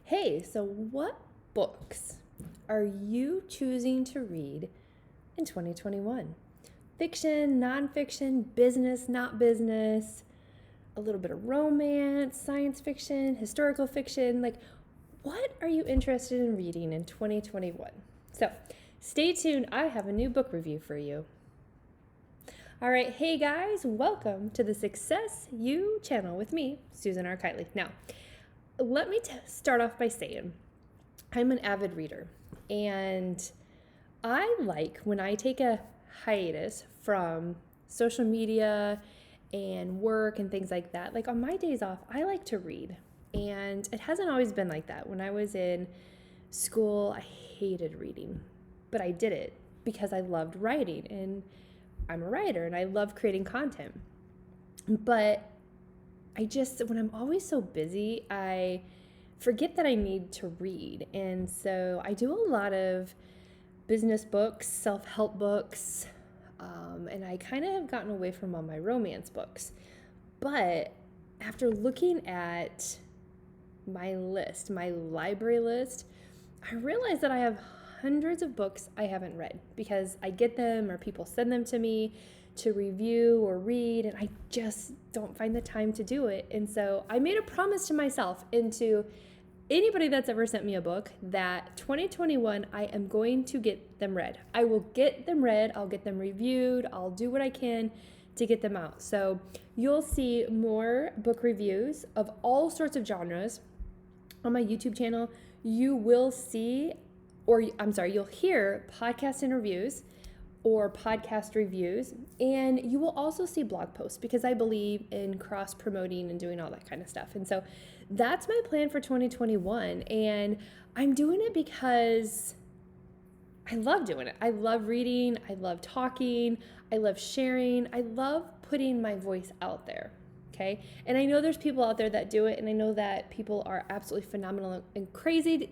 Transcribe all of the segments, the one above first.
Hey, so what books are you choosing to read in 2021? Fiction, nonfiction, business, not business, a little bit of romance, science fiction, historical fiction. What are you interested in reading in 2021? So, stay tuned. I have a new book review for you. All right, hey guys, welcome to the Success You channel with me, susanrkiley. Now, let me start off by saying I'm an avid reader, and I like when I take a hiatus from social media and work and things like that. Like on my days off, I like to read, and it hasn't always been like that. When I was in school, I hated reading, but I did it because I loved writing, and I'm a writer and I love creating content. But when I'm always so busy, I forget that I need to read. And so I do a lot of business books, self-help books, and I kind of have gotten away from all my romance books. But after looking at my list, my library list, I realized that I have hundreds of books I haven't read because I get them or people send them to me to review or read, and I just don't find the time to do it. And so I made a promise to myself and to anybody that's ever sent me a book that 2021, I am going to get them read. I will get them read, I'll get them reviewed, I'll do what I can to get them out. So you'll see more book reviews of all sorts of genres on my YouTube channel. You will see, you'll hear podcast interviews or podcast reviews, and you will also see blog posts because I believe in cross-promoting and doing all that kind of stuff. And so that's my plan for 2021, and I'm doing it because I love doing it. I love reading, I love talking, I love sharing, I love putting my voice out there, okay? And I know there's people out there that do it, and I know that people are absolutely phenomenal and crazy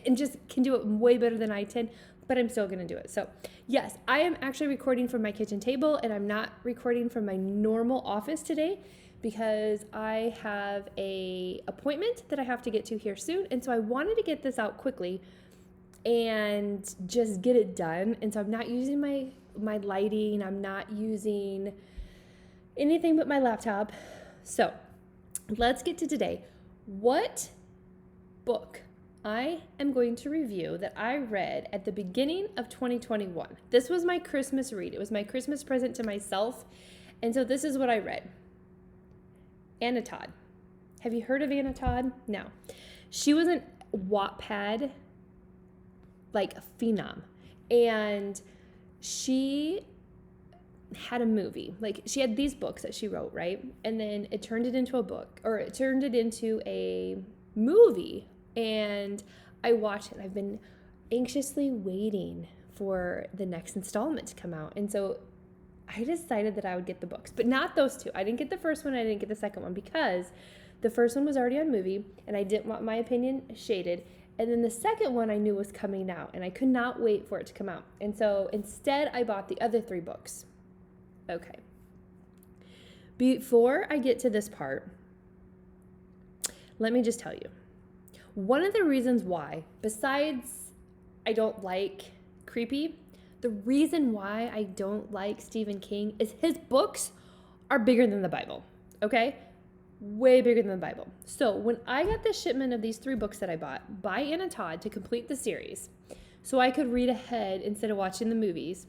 and just can do it way better than I can, but I'm still going to do it. So yes, I am actually recording from my kitchen table, and I'm not recording from my normal office today because I have a appointment that I have to get to here soon. And so I wanted to get this out quickly and just get it done. And so I'm not using my lighting. I'm not using anything but my laptop. So let's get to today. What book I am going to review that I read at the beginning of 2021. This was my Christmas read. It was my Christmas present to myself. And so this is what I read. Anna Todd. Have you heard of Anna Todd? No. She was an Wattpad, phenom. And she had a movie. She had these books that she wrote, right? And then it turned it into a book, or it turned it into a movie. And I watched it. I've been anxiously waiting for the next installment to come out. And so I decided that I would get the books, but not those two. I didn't get the first one. I didn't get the second one because the first one was already on movie and I didn't want my opinion shaded. And then the second one I knew was coming out and I could not wait for it to come out. And so instead I bought the other 3 books. Okay. Before I get to this part, let me just tell you. One of the reasons why, besides I don't like creepy, the reason why I don't like Stephen King is his books are bigger than the Bible, okay? Way bigger than the Bible. So when I got the shipment of these 3 books that I bought by Anna Todd to complete the series, so I could read ahead instead of watching the movies,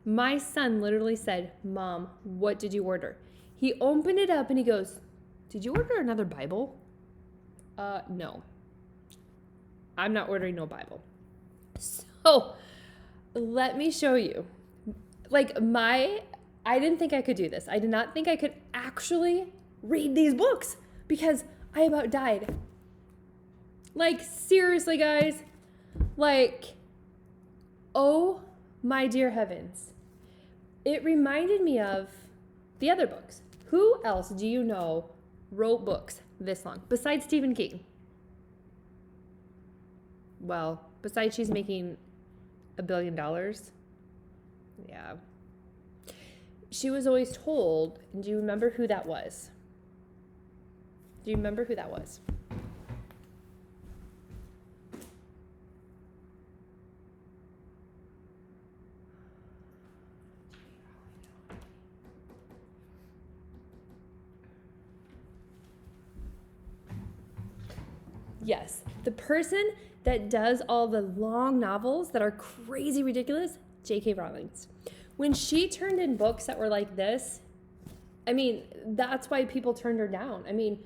my son literally said, "Mom, what did you order?" He opened it up and he goes, "Did you order another Bible?" No. I'm not ordering no Bible. So, let me show you. I didn't think I could do this. I did not think I could actually read these books because I about died. Seriously, guys. Oh my dear heavens. It reminded me of the other books. Who else do you know wrote books this long besides Stephen King? Well, besides she's making $1 billion. Yeah. She was always told, do you remember who that was? Yes. The person that does all the long novels that are crazy ridiculous, J.K. Rowling's. When she turned in books that were like this, I mean, that's why people turned her down. I mean,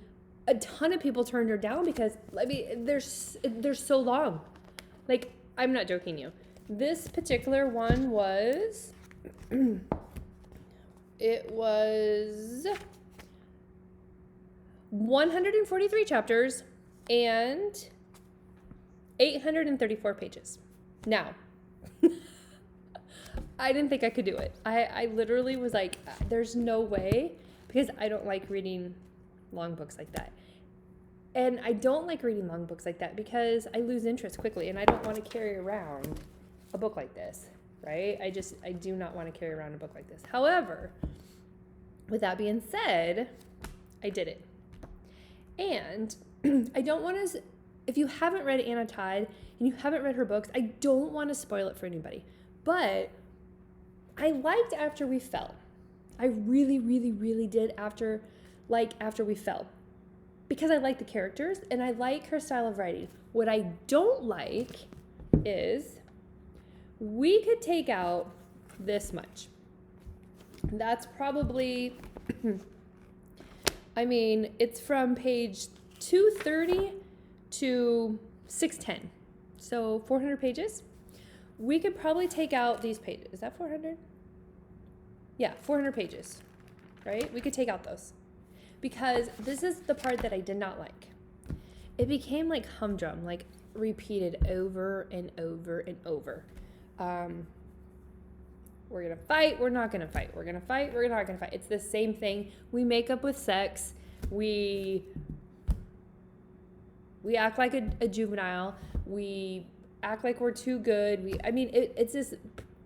a ton of people turned her down because, I mean, they're so long. Like, I'm not joking you. This particular one was, it was 143 chapters and 834 pages. Now, I didn't think I could do it. I literally was like, there's no way, because I don't like reading long books like that. And I don't like reading long books like that because I lose interest quickly, and I don't want to carry around a book like this, right? I do not want to carry around a book like this. However, with that being said, I did it. And I don't want to, if you haven't read Anna Todd and you haven't read her books, I don't want to spoil it for anybody. But I liked After We Fell. I really, really, really did After We Fell. Because I like the characters and I like her style of writing. What I don't like is we could take out this much. That's probably, I mean, it's from page 230 to 610. So 400 pages. We could probably take out these pages. Is that 400? Yeah, 400 pages, right? We could take out those. Because this is the part that I did not like. It became like humdrum, like repeated over and over and over. We're going to fight, we're not going to fight. We're going to fight, we're not going to fight. It's the same thing. We make up with sex. We act like a juvenile. We act like we're too good. It's this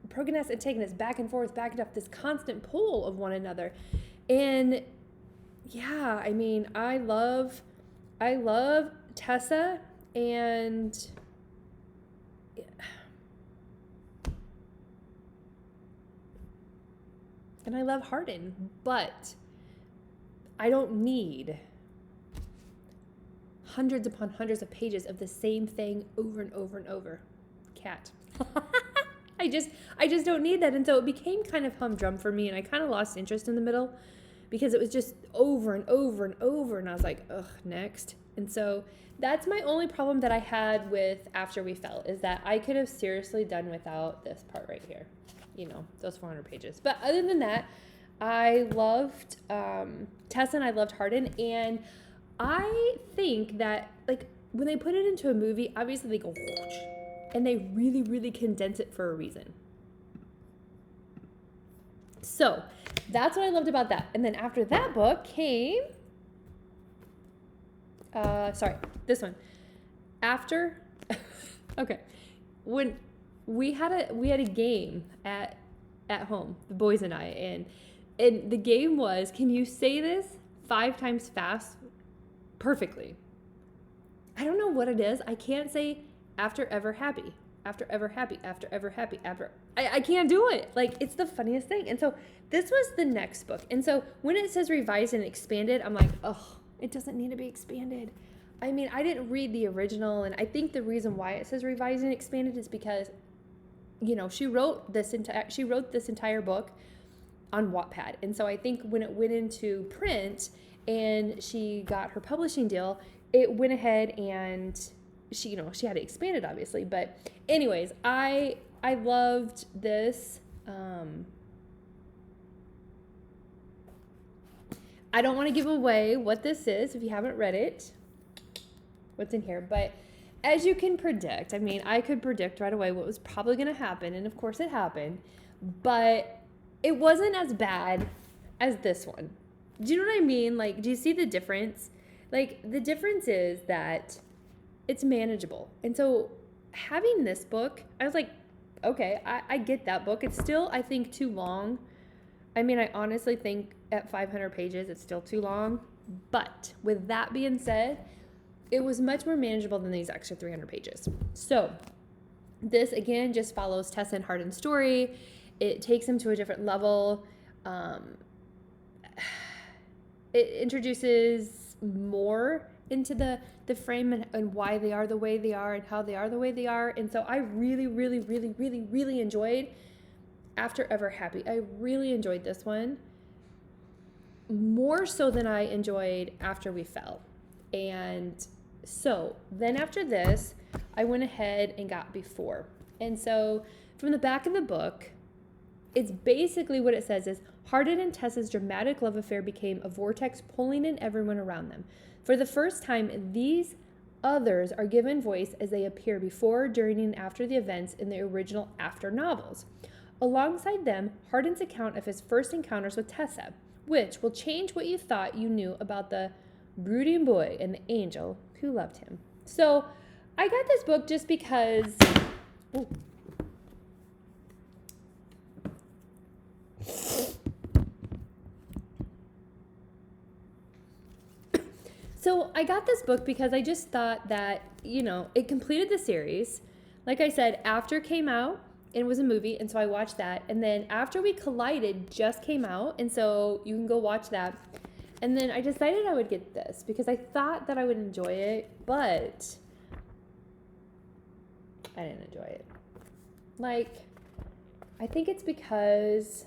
protagonist and taking us back and forth, this constant pull of one another. And yeah, I mean, I love Tessa and I love Hardin, but I don't need hundreds upon hundreds of pages of the same thing over and over and over. Cat. I just don't need that. And so it became kind of humdrum for me, and I kind of lost interest in the middle because it was just over and over and over, and I was like, ugh, next. And so that's my only problem that I had with After We Fell, is that I could have seriously done without this part right here. You know, those 400 pages. But other than that, I loved Tessa and I loved Hardin. And I think that, like, when they put it into a movie, obviously they go, and they really, really condense it for a reason. So that's what I loved about that. And then after that book came, this one. After, okay, when we had a game at home, the boys and I, and the game was, can you say this 5 times fast perfectly? I don't know what it is. I can't say after ever happy, after ever happy, after ever happy, after. I can't do it. Like, it's the funniest thing. And so this was the next book. And so when it says revised and expanded, I'm like, oh, it doesn't need to be expanded. I mean, I didn't read the original, and I think the reason why it says revised and expanded is because, you know, she wrote this entire book on Wattpad. And so I think when it went into print and she got her publishing deal, it went ahead and she had to expand it, obviously. But anyways, I loved this. I don't want to give away what this is if you haven't read it, what's in here. But as you can predict, I mean, I could predict right away what was probably going to happen. And of course it happened. But it wasn't as bad as this one. Do you know what I mean? Like, do you see the difference? Like, the difference is that it's manageable. And so having this book, I was like, okay, I get that book. It's still, I think, too long. I mean, I honestly think at 500 pages, it's still too long. But with that being said, it was much more manageable than these extra 300 pages. So this, again, just follows Tessa and Hardin's story. It takes them to a different level. It introduces more into the frame and why they are the way they are and how they are the way they are. And so I really, really, really, really, really enjoyed After Ever Happy. I really enjoyed this one more so than I enjoyed After We Fell. And so then after this, I went ahead and got Before. And so from the back of the book, it's basically what it says is, Hardin and Tessa's dramatic love affair became a vortex pulling in everyone around them. For the first time, these others are given voice as they appear before, during, and after the events in the original After novels. Alongside them, Hardin's account of his first encounters with Tessa, which will change what you thought you knew about the brooding boy and the angel who loved him. So I got this book just because... Ooh. So I got this book because I just thought that, it completed the series. Like I said, After came out and it was a movie, and so I watched that. And then After We Collided just came out, and so you can go watch that. And then I decided I would get this because I thought that I would enjoy it, but I didn't enjoy it. I think it's because...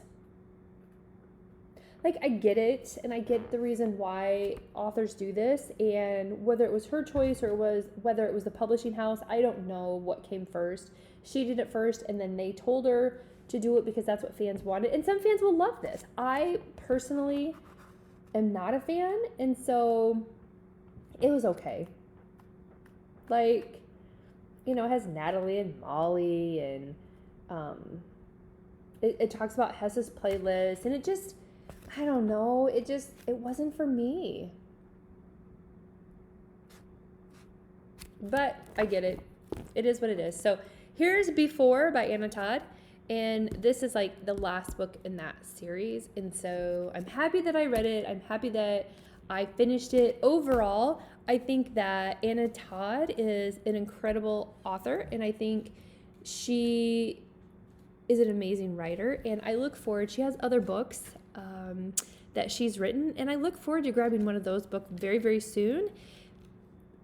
I get it, and I get the reason why authors do this, and whether it was her choice or whether it was the publishing house, I don't know what came first. She did it first, and then they told her to do it because that's what fans wanted, and some fans will love this. I personally am not a fan, and so it was okay. It has Natalie and Molly, and it talks about Hess's playlist, and it just... I don't know. It wasn't for me. But I get it. It is what it is. So here's Before by Anna Todd. And this is the last book in that series. And so I'm happy that I read it. I'm happy that I finished it. Overall, I think that Anna Todd is an incredible author. And I think she is an amazing writer. And I look forward. She has other books that she's written, and I look forward to grabbing one of those books very, very soon.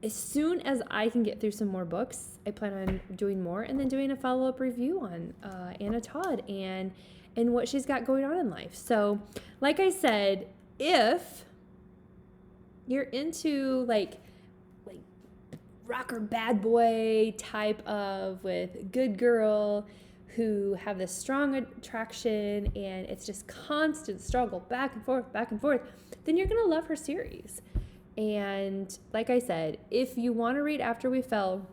As soon as I can get through some more books, I plan on doing more and then doing a follow-up review on Anna Todd and what she's got going on in life. So, like I said, if you're into rocker bad boy type of with good girl who have this strong attraction and it's just constant struggle back and forth, then you're going to love her series. And like I said, if you want to read After We Fell,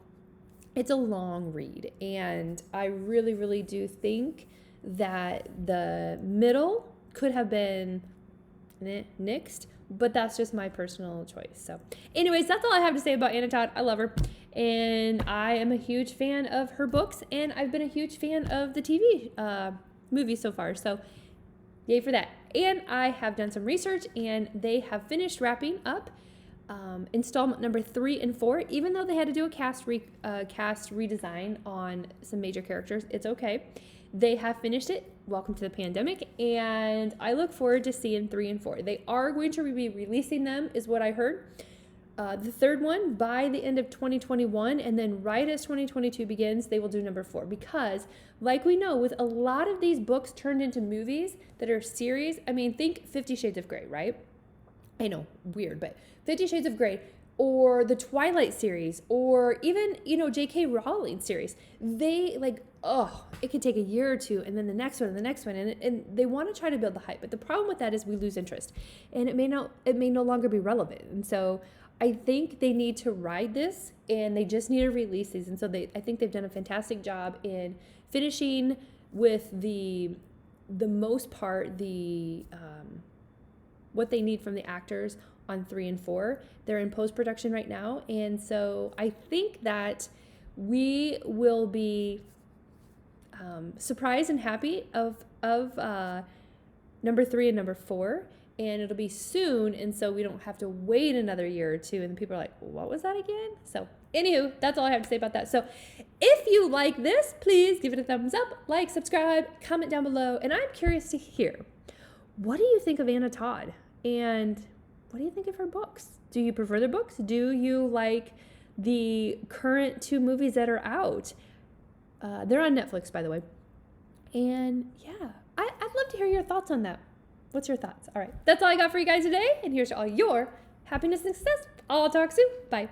it's a long read. And I really, really do think that the middle could have been nixed, but that's just my personal choice. So anyways, that's all I have to say about Anna Todd. I love her. And I am a huge fan of her books, and I've been a huge fan of the TV movie so far. So yay for that. And I have done some research, and they have finished wrapping up installment number 3 and 4. Even though they had to do a cast redesign on some major characters, it's okay. They have finished it. Welcome to the pandemic. And I look forward to seeing 3 and 4. They are going to be releasing them, is what I heard. The third one by the end of 2021, and then right as 2022 begins, they will do number 4. Because, like we know, with a lot of these books turned into movies that are series, think 50 Shades of Grey, right? I know, weird, but 50 Shades of Grey, or the Twilight series, or even, J.K. Rowling series. They, it could take a year or two, and then the next one, and they want to try to build the hype. But the problem with that is we lose interest, and it may no longer be relevant. And so I think they need to ride this, and they just need to release these. And so I think they've done a fantastic job in finishing with the most part, what they need from the actors on 3 and 4. They're in post-production right now. And so I think that we will be surprised and happy of number 3 and number 4. And it'll be soon, and so we don't have to wait another year or two. And people are like, what was that again? So anywho, that's all I have to say about that. So if you like this, please give it a thumbs up, subscribe, comment down below. And I'm curious to hear, what do you think of Anna Todd? And what do you think of her books? Do you prefer their books? Do you like the current 2 movies that are out? They're on Netflix, by the way. And yeah, I'd love to hear your thoughts on that. What's your thoughts? All right, that's all I got for you guys today. And here's all your happiness and success. I'll talk soon. Bye.